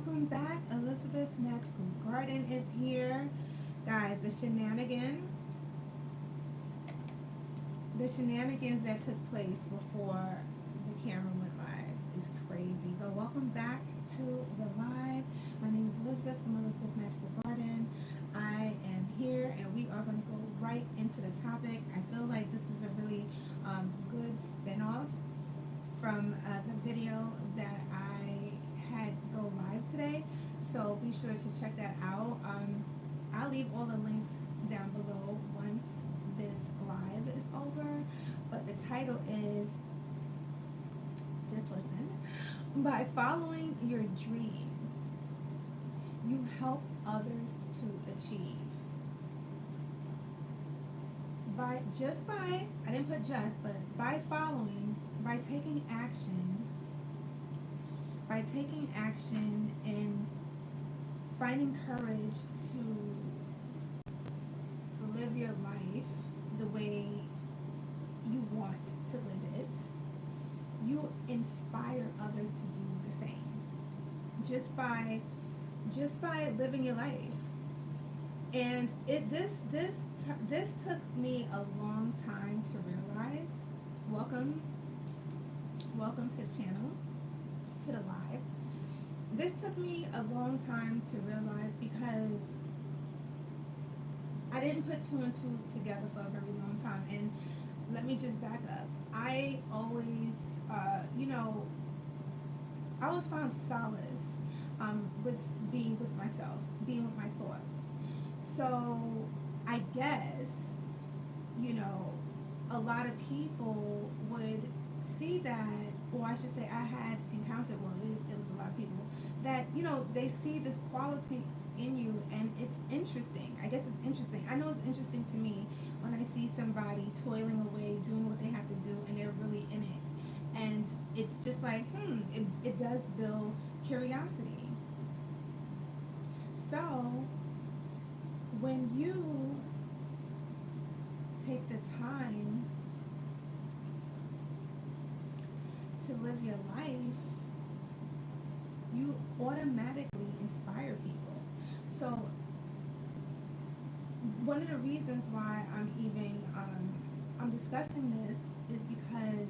welcome back. Elizabeth Magical Garden is here. Guys, the shenanigans that took place before the camera went live is crazy. But welcome back to the live. My name is Elizabeth from Elizabeth Magical Garden. I am here and we are going to go right into the topic. I feel like this is a really good spin-off from the video that I had go live today. So be sure to check that out. I'll leave all the links down below once this live is over. But the title is, just listen, by following your dreams, you help others to achieve. I didn't put just, but by following, by taking action and finding courage to live your life the way you want to live it, you inspire others to do the same. Just by living your life. And this took me a long time to realize. Welcome to the channel, to the live. This took me a long time to realize because I didn't put two and two together for a very long time. And let me just back up. I always, I always found solace with being with myself, being with my thoughts. So I guess, a lot of people would see that, or I should say I had encountered, well, it was a lot of people, that, they see this quality in you, and it's interesting. I guess it's interesting. I know it's interesting to me when I see somebody toiling away, doing what they have to do, and they're really in it. And it's just like, it does build curiosity. So, when you take the time to live your life, you automatically inspire people. So one of the reasons why I'm discussing this is because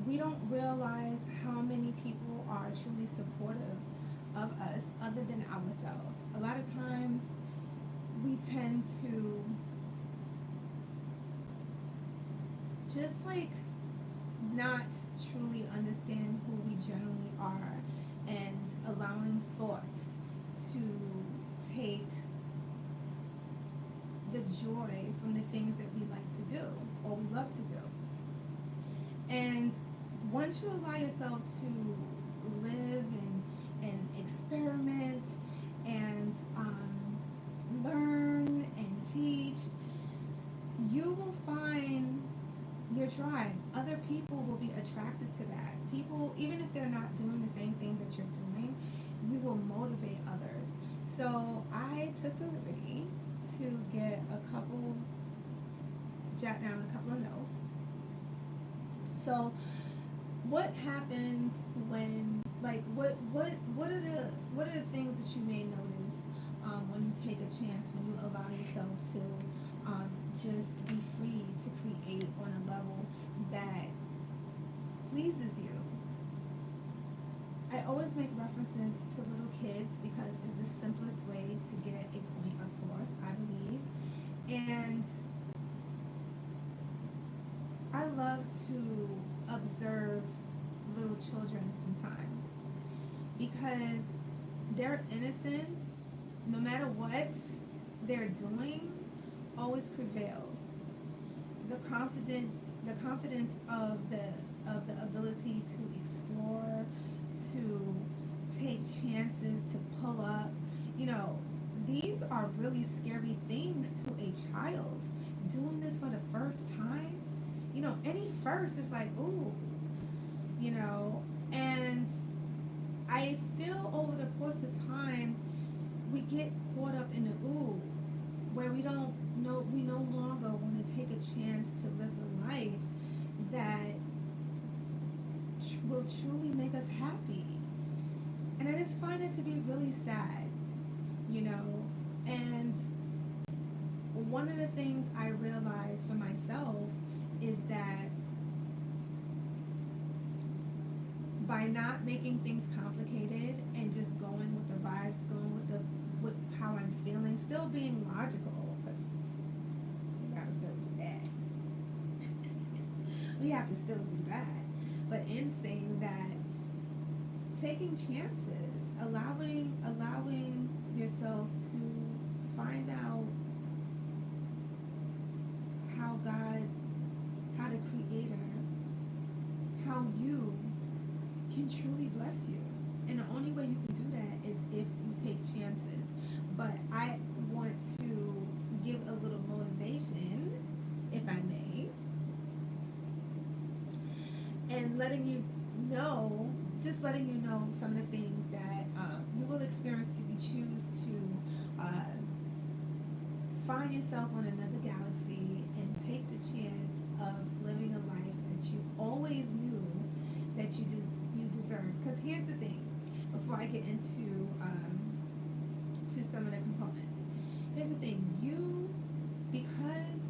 we don't realize how many people are truly supportive of us other than ourselves. A lot of times we tend to just like not truly understand who we generally are, and allowing thoughts to take the joy from the things that we like to do or we love to do. And once you allow yourself to live and experiment and learn and teach, you will find your tribe. Other people will be attracted to that. People, even if they're not doing the same thing that you're doing, you will motivate others. So I took the liberty to jot down a couple of notes. So what happens when, like, what are the things that you may notice when you take a chance, when you allow yourself to just be free to create on a level that pleases you? I always make references to little kids because it's the simplest way to get a point across, I believe. And I love to observe little children sometimes because their innocence, no matter what they're doing, always prevails. The confidence of the ability to explore, to take chances, to pull up, these are really scary things to a child. Doing this for the first time, any first is like, ooh, and I feel over the course of time, we get caught up in the ooh, where we no longer want to take a chance to live the life that will truly make us happy. And And I just find it to be really sad, you know. And one of the things I realized for myself is that by not making things complicated and just going with the vibes, going with the with how I'm feeling, still being logical, because we gotta still do that. We have to still do that. But in saying that, taking chances, allowing yourself to find out how God, how the Creator, how you can truly bless you. And the only way you can do that is if you take chances. But I want to give a little motivation, if I may, and letting you know, just letting you know some of the things that you will experience if you choose to find yourself on another galaxy and take the chance of living a life that you always knew that you deserve. Because here's the thing, before I get into to some of the components, here's the thing, because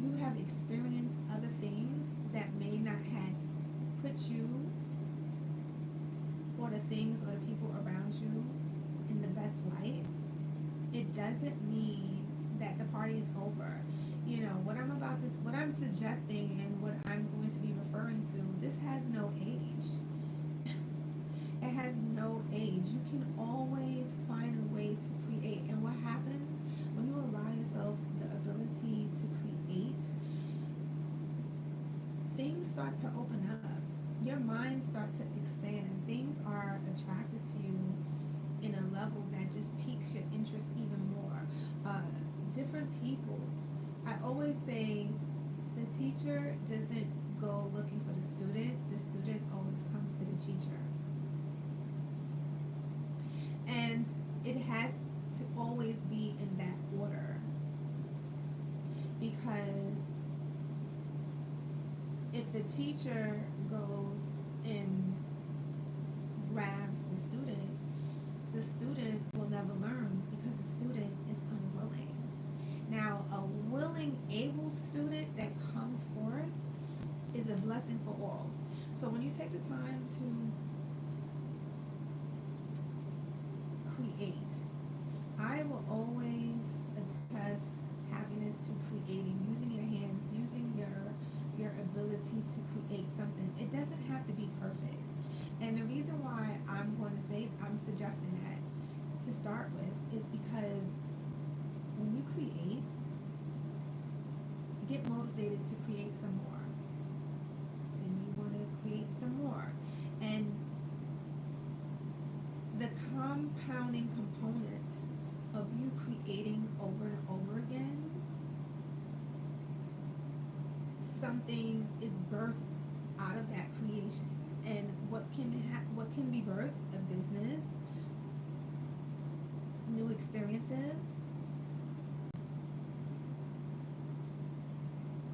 you have experienced other things that may not have put you or the things or the people around you in the best light, it doesn't mean that the party is over. You know, what I'm suggesting and what I'm going to be referring to, this has no age. It has no age. You can always find a way to create. And what happens when you allow yourself the ability to create, things start to open up. Your mind starts to expand. Things are attracted to you in a level that just piques your interest even more. Different people. I always say the teacher doesn't go looking for the student always comes to the teacher. And it has to always be in that order, because if the teacher goes and grabs the student will never learn, because the student is unwilling. Now, a willing, able student that comes forth is a blessing for all. So when you take the time to create, I will always attest happiness to creating, using your hands, using your ability to create something. It doesn't have to be perfect. And the reason why I'm suggesting that to start with is because when you create, you get motivated to create some more. Then you want to create some more. And the compounding components of you creating over and over again, something is birthed out of that creation. And what can be birthed? A business, new experiences,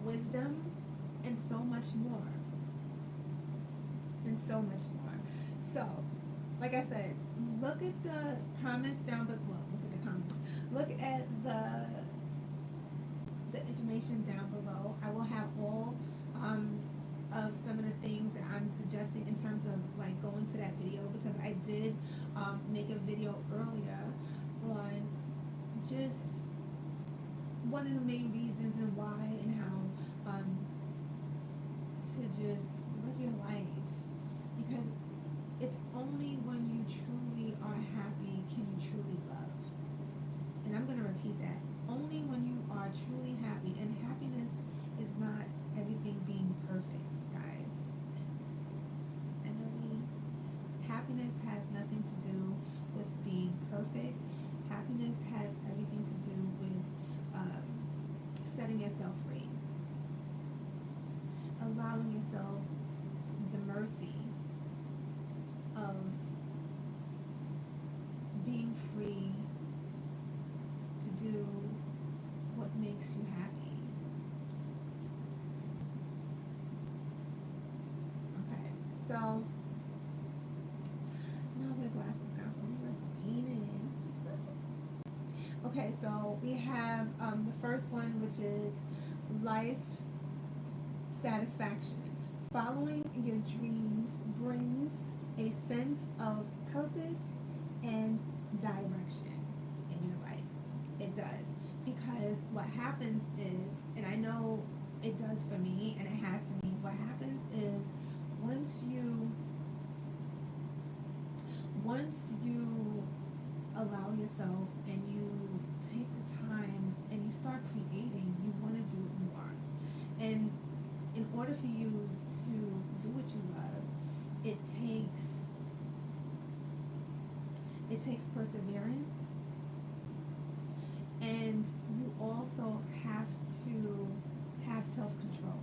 wisdom, and so much more. And so much more. So, like I said, look at the comments down below. Well, look at the comments. Look at the information down below. I will have all of some of the things that I'm suggesting in terms of like going to that video, because I did make a video earlier on just one of the main reasons and why and how to just live your life, because it's only when you truly are happy can you truly love. And I'm going to repeat that. Only when you are truly happy, and happiness is not everything being perfect, guys. And happiness has nothing to do with being perfect. Happiness has everything to do with setting yourself free, allowing yourself the mercy of being free to do what makes you happy. Okay, so Okay, so we have the first one, which is life satisfaction. Following your dreams brings a sense of purpose and direction in your life. It does. Because what happens is, and I know it does for me and it has for me, what happens is once you once you allow yourself and you take the time and you start creating, you want to do it more. And in order for you to do what you love, it takes perseverance, and you also have to have self-control,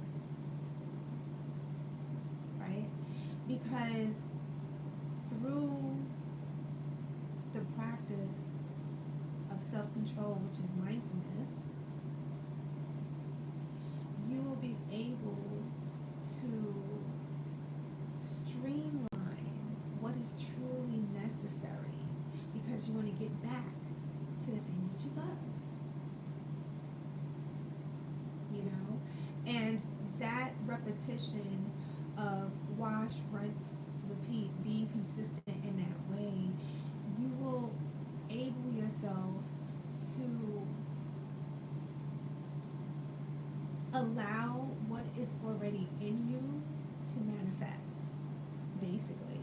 right? Because through the practice of self-control, which is mindfulness, you will be able to streamline what is truly necessary, because you want to get back to the thing that you love, you know? And that repetition of wash, rinse, repeat, being consistent in that way, you will able yourself to allow what is already in you to manifest, basically.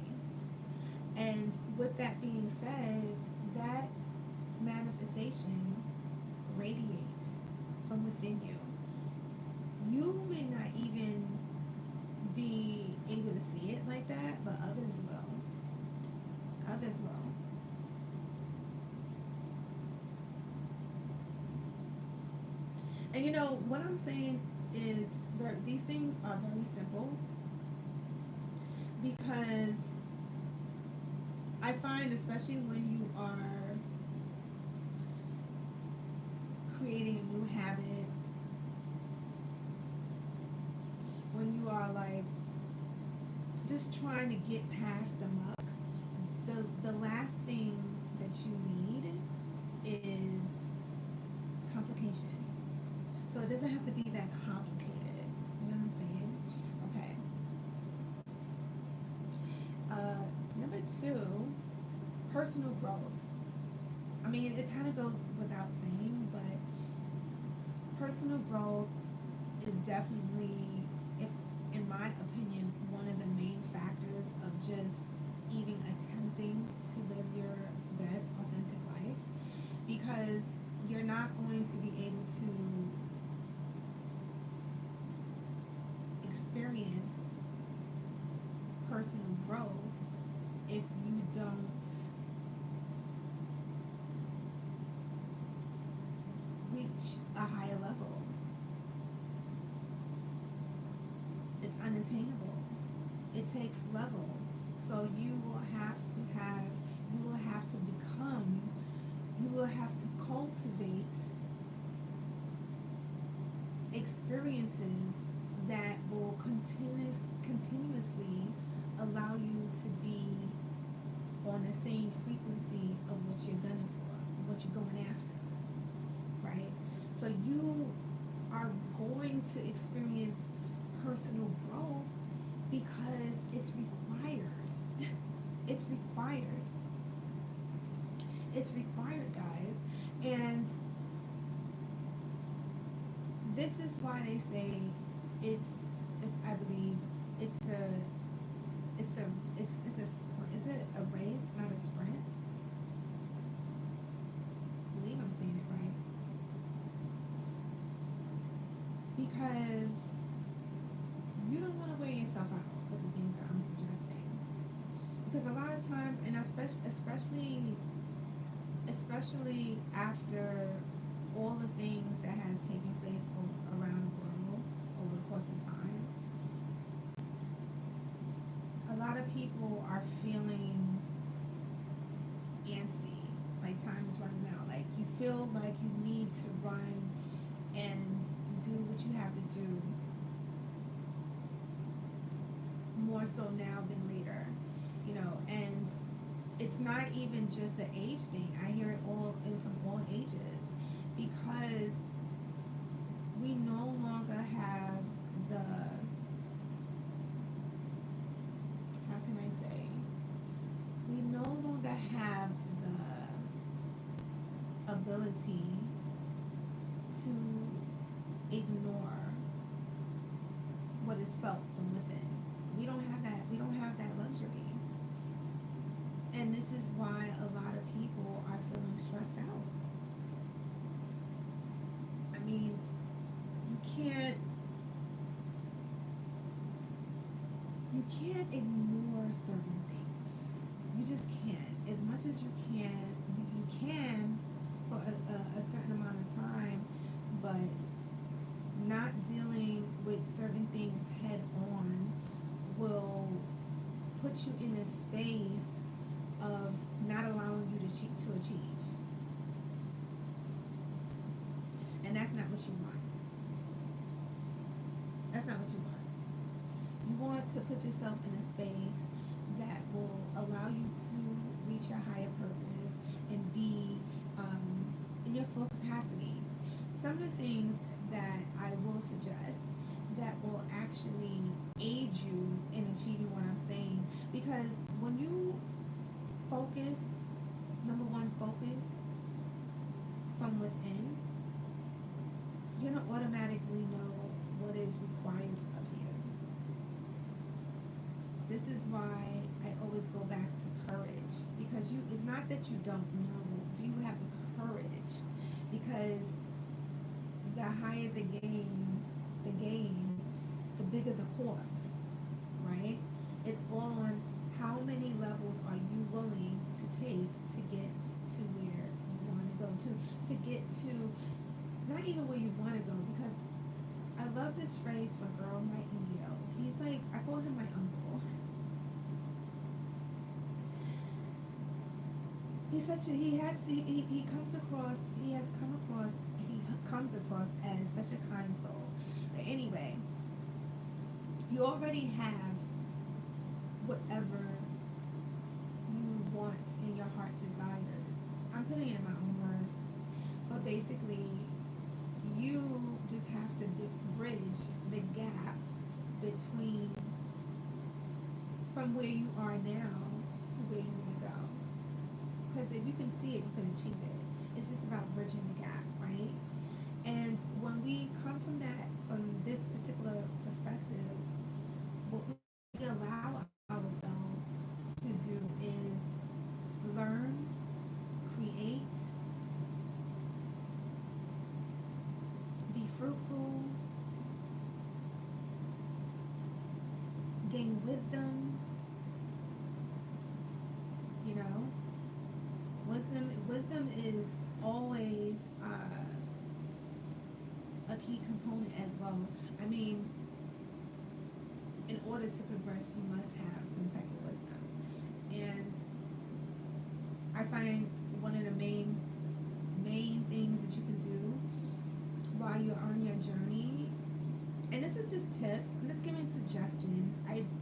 And with that being said, that manifestation radiates from within you. You may not even be able to see it like that, but others will. Others will. And you know, what I'm saying is these things are very simple, because I find, especially when you are creating a new habit, when you are like just trying to get past the muck, the last thing that you need is complication. So it doesn't have to be that complicated. You know what I'm saying? Okay. Number two, personal growth. I mean, it kind of goes without saying, but personal growth is definitely, if in my opinion, one of the main factors of just even attempting to live your best authentic life, because you're not going to be able to experience personal growth if you don't reach a higher level. It's unattainable. It takes levels. So you will have to become, you will have to cultivate experiences that will continuously allow you to be on the same frequency of what you're gunning for, what you're going after, right? So you are going to experience personal growth because it's required. It's required. It's required, guys. And this is why they say it's, I believe, it's a, is it a race, not a sprint? I believe I'm saying it right. Because you don't want to wear yourself out with the things that I'm suggesting. Because a lot of times, and especially after all the things that has taken place around the world over the course of time, a lot of people are feeling antsy, like time is running out. Like you feel like you need to run and do what you have to do more so now than later, you know. And it's not even just an age thing. I hear it all in from all ages, because we no longer have the, how can I say, we no longer have the ability to ignore what is felt from within. We don't have that. We don't have that luxury. And this is why a lot of people are feeling stressed out. I mean, you can't you can't ignore certain things. You just can't. As much as you can, you can for a certain amount of time, but not dealing with certain things head on will put you in a space of not allowing you to achieve. And that's not what you want. That's not what you want. You want to put yourself in a space that will allow you to reach your higher purpose and be in your full capacity. Some of the things that I will suggest that will actually aid you in achieving what I'm saying, because when you focus, number one, focus from within, you're gonna automatically know what is required of you. This is why I always go back to courage, because it's not that you don't know, do you have the courage? Because the higher the gain, the bigger the cost, right? It's all on how many levels are you willing to take to get to where you want to go, to get to, not even where you want to go, because I love this phrase from Earl Nightingale. He's like, I call him my uncle. He's such a, he comes across as such a kind soul. But anyway, you already have whatever you want and your heart desires. I'm putting it in my own words, but basically, you just have to bridge the gap between from where you are now to where you want to go. Because if you can see it, you can achieve it. It's just about bridging the gap, right? And when we come from this particular perspective, what we allow ourselves to do is learn, create, be fruitful, gain wisdom, you know. Wisdom is always a key component as well. I mean, in order to progress, you must have some type of wisdom. And I find one of the main things that you can do while you're on your journey, and this is just tips, I'm just giving suggestions.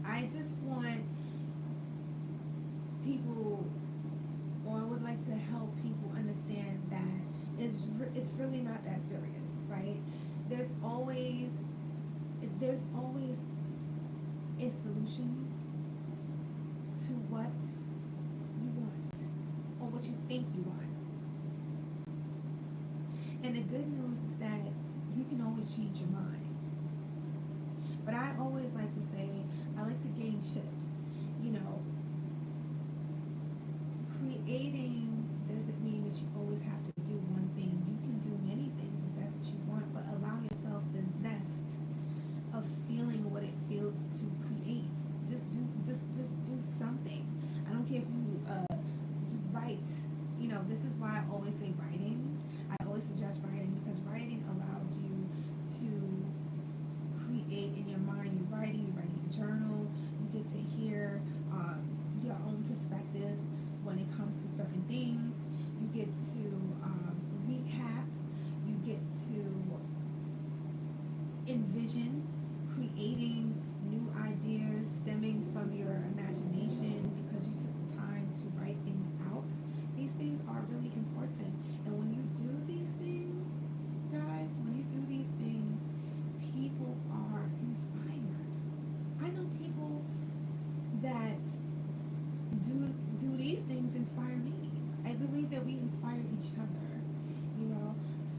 I just want people, or I would like to help people understand that it's really not that serious, right? There's always a solution to what you want or what you think you want. And the good news is that you can always change your mind. But I always like to say, I like to gain chips. You know, creating doesn't mean that you always have to do one thing. You can do many things if that's what you want, but allow yourself the zest of feeling what it feels to create. Just do something. I don't care if you write. You know, this is why I always say writing. I always suggest writing, because writing allows you to create in your mind. You're writing a journal. You get to hear your own perspectives when it comes to certain things. You get to recap. You get to envision creating new ideas stemming from your imagination, because you took the time to write things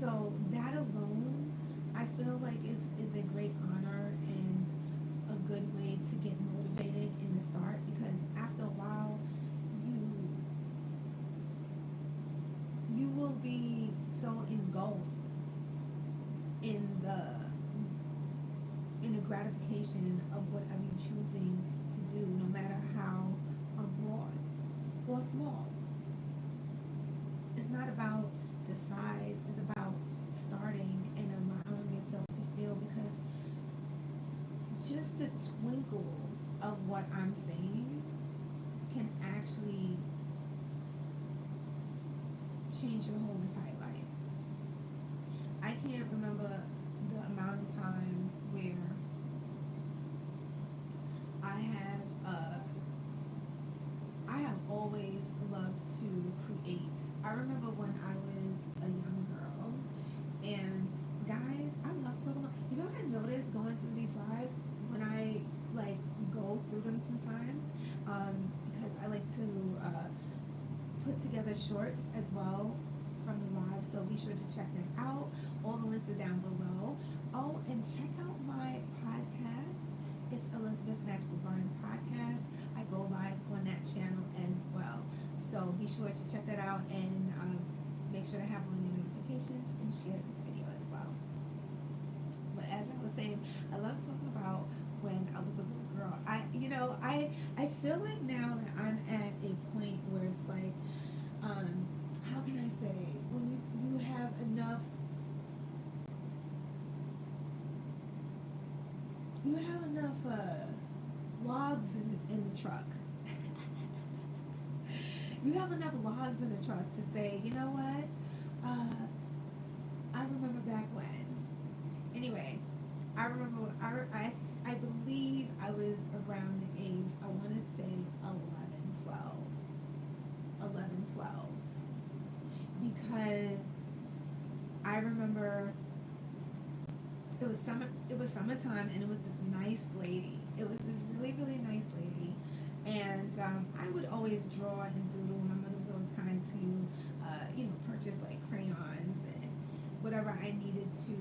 So that alone, I feel like is a great honor and a good way to get motivated in the start, because after a while you you will be so engulfed in the gratification of whatever you're choosing to do, no matter how broad or small. It's not about the size, it's about starting and allowing yourself to feel, because just the twinkle of what I'm saying can actually change your whole entire life. I can't remember the amount of times where I have I have always loved to create. I remember when I was a young girl, and guys, I love talking about. You know what I noticed going through these lives when I like go through them sometimes, because I like to put together shorts as well from the live. So be sure to check that out. All the links are down below. Oh, and check out my podcast. It's Elizabeth Magical Garden Podcast. I go live on that channel as well. So be sure to check that out, and make sure to have on your notifications and share this video as well. But as I was saying, I love talking about when I was a little girl. I feel like now that I'm at a point where it's like, how can I say, when you have enough, logs in the truck. You have enough logs in the truck to say, you know what? I remember back when. Anyway, I remember, I believe I was around the age, I want to say 11, 12, because I remember it was summertime, and it was this nice lady. It was this really, really nice lady. And I would always draw and doodle. My mother was always kind to, purchase like crayons and whatever I needed to.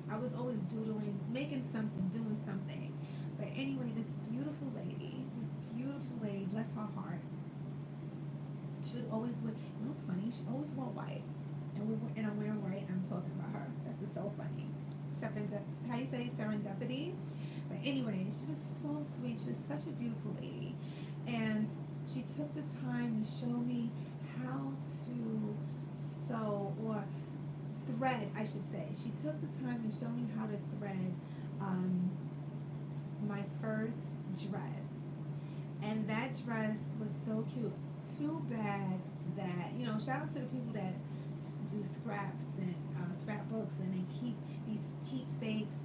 I was always doodling, making something, doing something. But anyway, this beautiful lady, bless her heart, she would always wear, you know what's funny? She always wore white. And I'm wearing white, and I'm talking about her. That's just so funny. How you say serendipity? But anyway, she was so sweet. She was such a beautiful lady. And she took the time to show me how to sew, or thread, I should say. She took the time to show me how to thread my first dress. And that dress was so cute. Too bad that, shout out to the people that do scraps and scrapbooks, and they keep these keepsakes.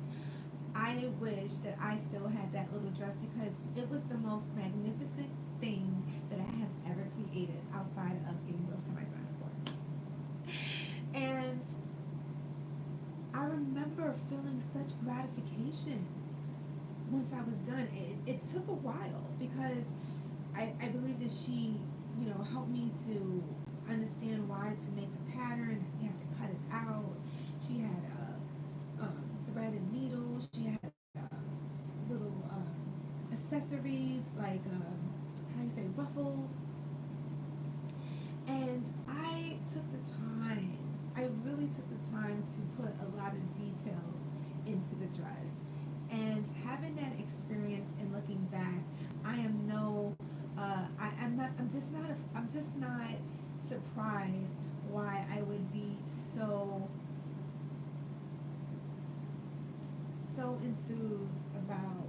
I wish that I still had that little dress, because it was the most magnificent thing that I have ever created outside of giving birth to my son, of course. And I remember feeling such gratification once I was done. It took a while, because I believe that she, helped me to understand why to make the pattern. You have to cut it out. She had thread and needles. She had little accessories like how you say, ruffles. And I took the time. I really took the time to put a lot of details into the dress. And having that experience and looking back, I am no, I'm just not surprised why I would be so enthused about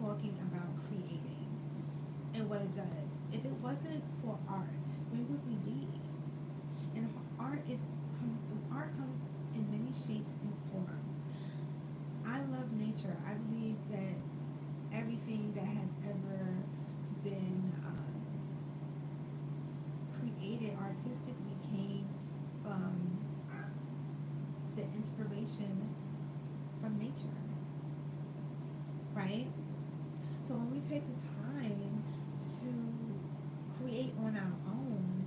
talking about creating and what it does. If it wasn't for art, where would we be? And art comes in many shapes and forms. I love nature. I believe that everything that has ever been created artistically came from the inspiration from nature, right? So when we take the time to create on our own,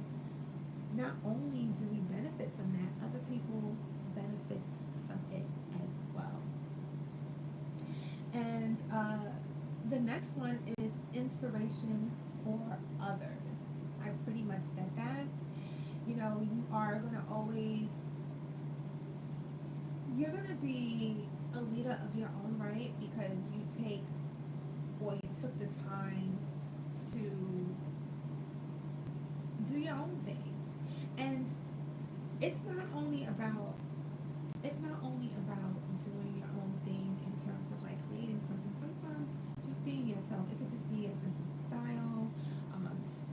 not only do we benefit benefit from that. Other people benefits from it as well. And the next one is inspiration for others. I pretty much said that. You know, you are going to always, you're going to be a leader of your own right because you take, or you took the time to do your own thing. And it's not only about, doing your own thing in terms of like creating something. Sometimes just being yourself. It could just be a sense of style,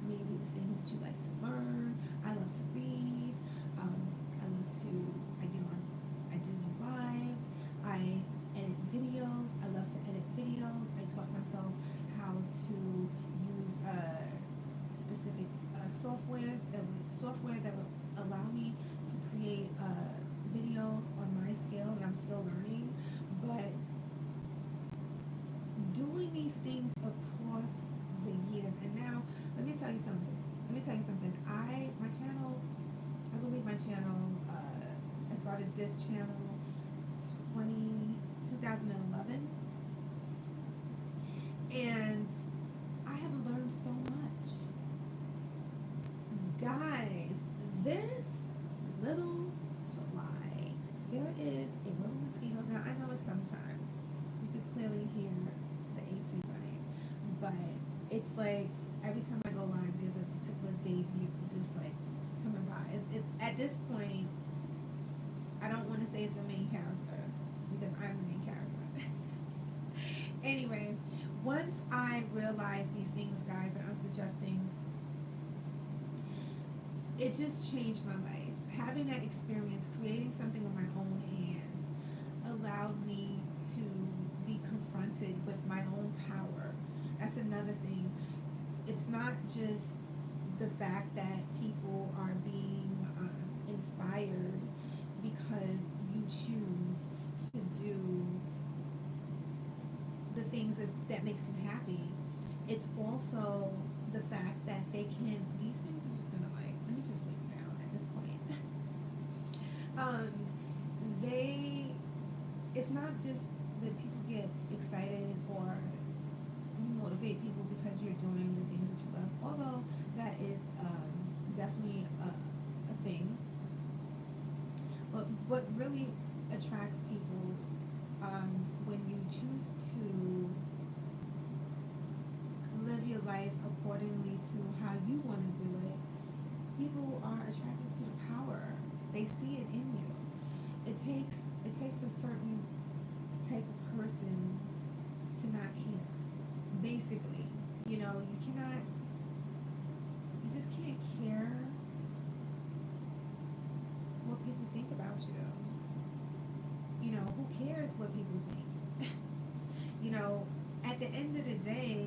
maybe the things that you like to learn. I love to read. I love to. I get on. I do these lives. I edit videos. I love to edit videos. I taught myself how to use specific software that would allow me to create videos on my scale, and I'm still learning. But doing these things across the years, and now let me tell you something. My channel, I believe my channel, I started this channel 2011, and I have learned so much. Guys, this little fly, there is a little mosquito. Now, I know it's summertime. You can clearly hear the AC running, but it's like every time I go live, there's a particular day view just like coming by. It's at this point, I don't want to say it's the main character because I'm the main character. Anyway, once I realized these things, guys, that I'm suggesting, it just changed my life. Having that experience, creating something with my own hands, allowed me to be confronted with my own power. That's another thing. It's not just the fact that people are being inspired because you choose to do the things that makes you happy. It's also the fact that they can, these things are just gonna like, let me just leave it down at this point. They, it's not just that people get excited or motivate people because you're doing the things that you love, although that is definitely a thing. But what really attracts people when you choose to live your life accordingly to how you want to do it, people are attracted to the power. They see it in you. It takes a certain type of person to not care. Basically, you know, you just can't care what people think about you. You know, who cares what people think? You know, at the end of the day,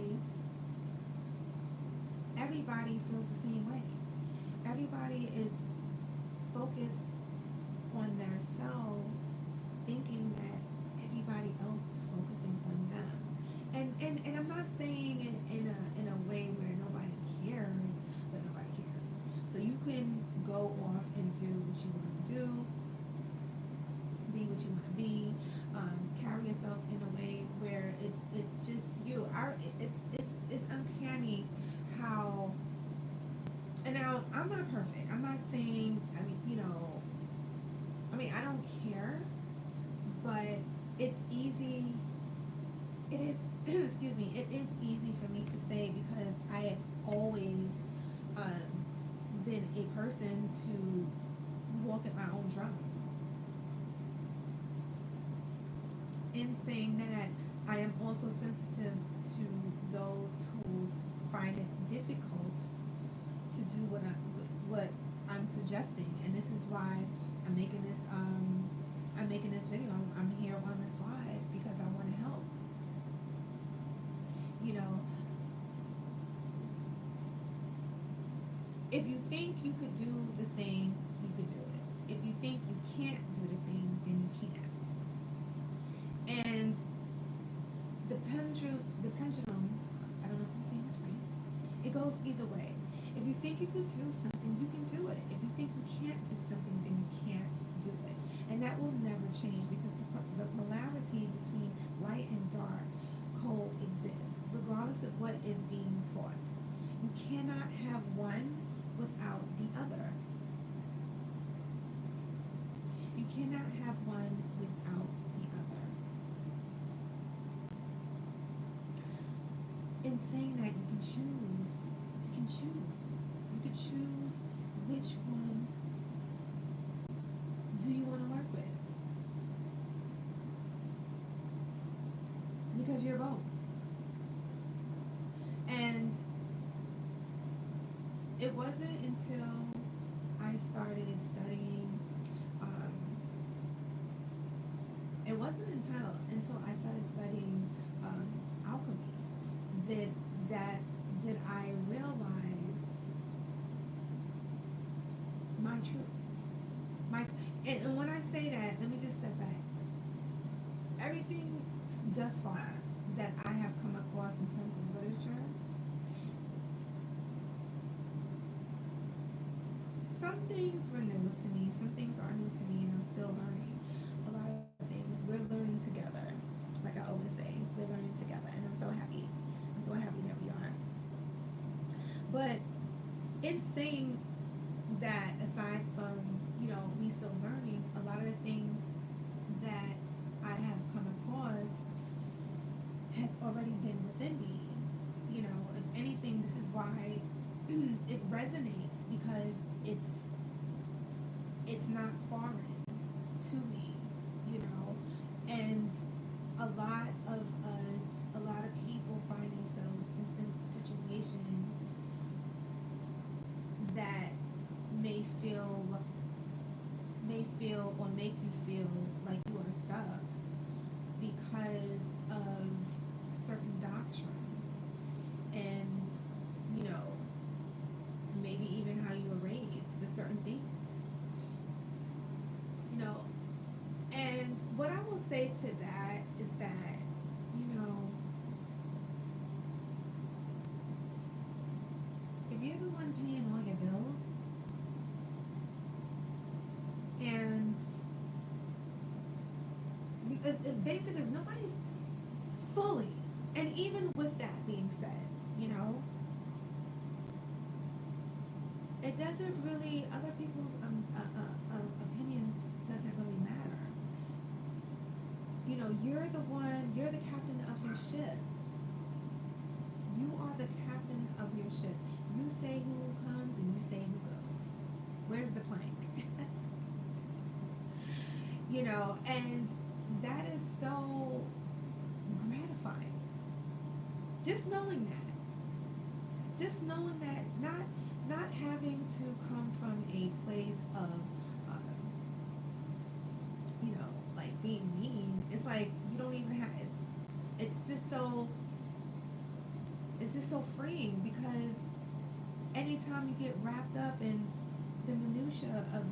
everybody feels the same way. Everybody is focused on themselves, thinking that everybody else is focusing on them. And I'm not saying it in a way where nobody cares, but nobody cares. So you can go off and do what you want to do, be what you want to be, carry yourself in a way where it's just you. It's uncanny how. And now I'm not perfect. I'm not saying. I mean, you know. I mean, I don't care, but it's easy. It is. Excuse me. It is easy for me to say because I have always been a person to walk at my own drum. In saying that, I am also sensitive to those who find it difficult to do what I'm suggesting, and this is why I'm making this video. I'm here on this live because I want to help. You know, if you think you could do the thing, you could do it. If you think you can't do the thing, then you can't. And the pendulum, I don't know if I'm saying this right, it goes either way. If you think you could do something, you can do it. If you think you can't do something, then you can't do it. And that will never change because the polarity between light and dark coexist, regardless of what is being taught. You cannot have one without the other. You cannot have one without the other. In saying that, you can choose. You can choose. You can choose which one do you want to work with, because you're both. And it wasn't until I started studying. Um, it wasn't until I started studying alchemy that that did I realize my truth. My and when I say that, let me just step back. Everything thus far that I have come across in terms of literature, some things were new to me, some things are new to me, and I'm still learning. A lot of things we're learning together. Like I always say, we're learning together, and I'm so happy. I'm so happy that we are. But in saying that, aside from me still learning, a lot of the things that I have come across has already been within me. If anything, this is why it resonates, because it's not foreign to me, you know. And a lot of us, a lot of people find themselves in situations that may feel or make you feel like you are stuck because of certain doctrines, and you know maybe even how you were raised with certain things, you know. And what I will say to that is that, if you're the one paying all your bills, and if nobody's fully, and even with that being said, it doesn't really, other people's opinions doesn't really matter. You're the captain of your ship. You are the captain of your ship. You say who comes and you say who goes. Where's the plank? And that is so gratifying. Just knowing that. Just knowing that, not having to come from a place of, like being mean. It's like you don't even have. It's just so. It's just so freeing, because anytime you get wrapped up in the minutia of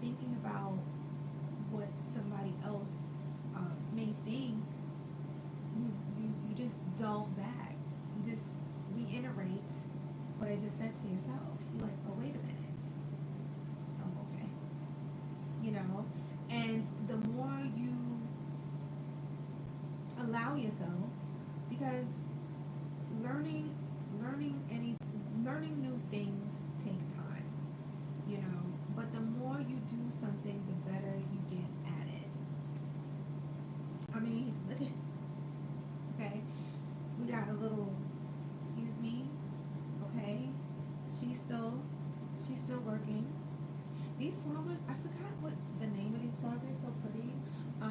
thinking about what somebody else may think, you just delve back. You just reiterate what I just said to yourself. You're like, oh, wait a minute. Oh, okay. And the more you allow yourself, because learning learning new things takes time, but the more you do something, the better you get at it. I mean, look at, okay, we got a little, excuse me, okay, she's still working. These flowers, I forgot what the name of these flowers. They're so pretty. I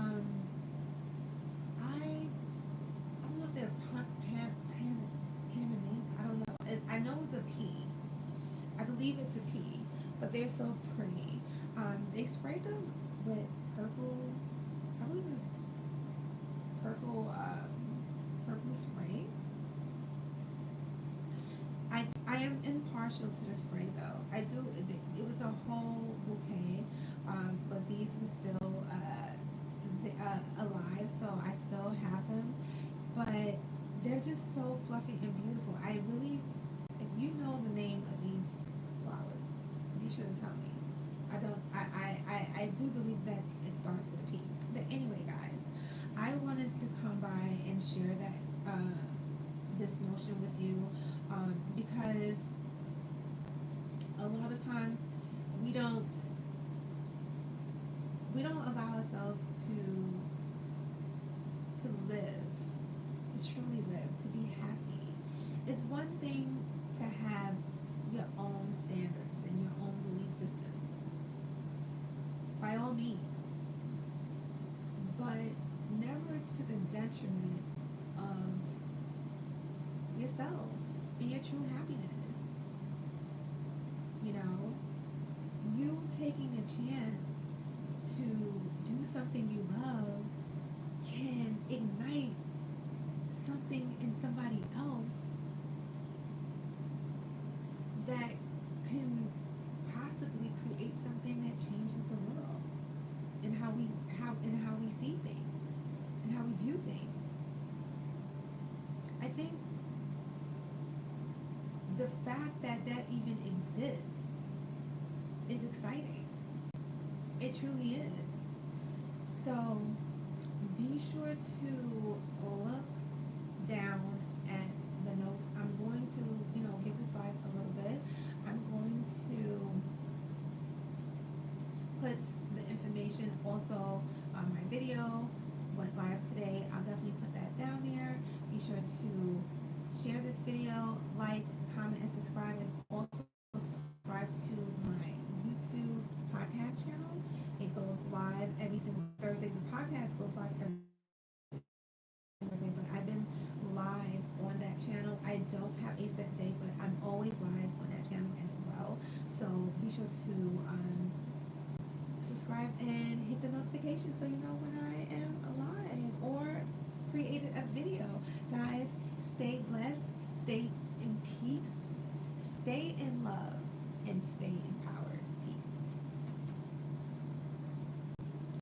don't know if they're panamine. I don't know. I know it's a P. I believe it's a P, but they're so pretty. They sprayed them with purple. I believe it's purple spray. I am impartial to the spray though. I do. It was a whole bouquet, but these were still alive, so I still have them. But they're just so fluffy and beautiful. I really, if you know the name of these be sure to tell me. I don't. I do believe that it starts with P. But anyway, guys, I wanted to come by and share that this notion with you because a lot of times we don't we don't allow ourselves to live, to truly live, to be happy. It's one thing to have your own standards and your own belief systems, by all means, but never to the detriment of yourself and your true happiness. You know, you taking a chance to do something you love can ignite something in somebody else that can possibly create something that changes the world and how we see things and how we view things. I think the fact that that even exists is exciting. It truly is. So be sure to look down at the notes. I'm going to, give this live a little bit. I'm going to put the information also on my video went live today. I'll definitely put that down there. Be sure to share this video, like, comment, and subscribe, and also subscribe to my YouTube podcast channel. It goes live every single Thursday. The podcast goes live every Thursday, but I've been live on that channel. I don't have a set date, but I'm always live on that channel as well. So be sure to subscribe and hit the notification so you know when I am live or created a video. Guys, stay blessed, stay in peace, stay in love, and stay in power.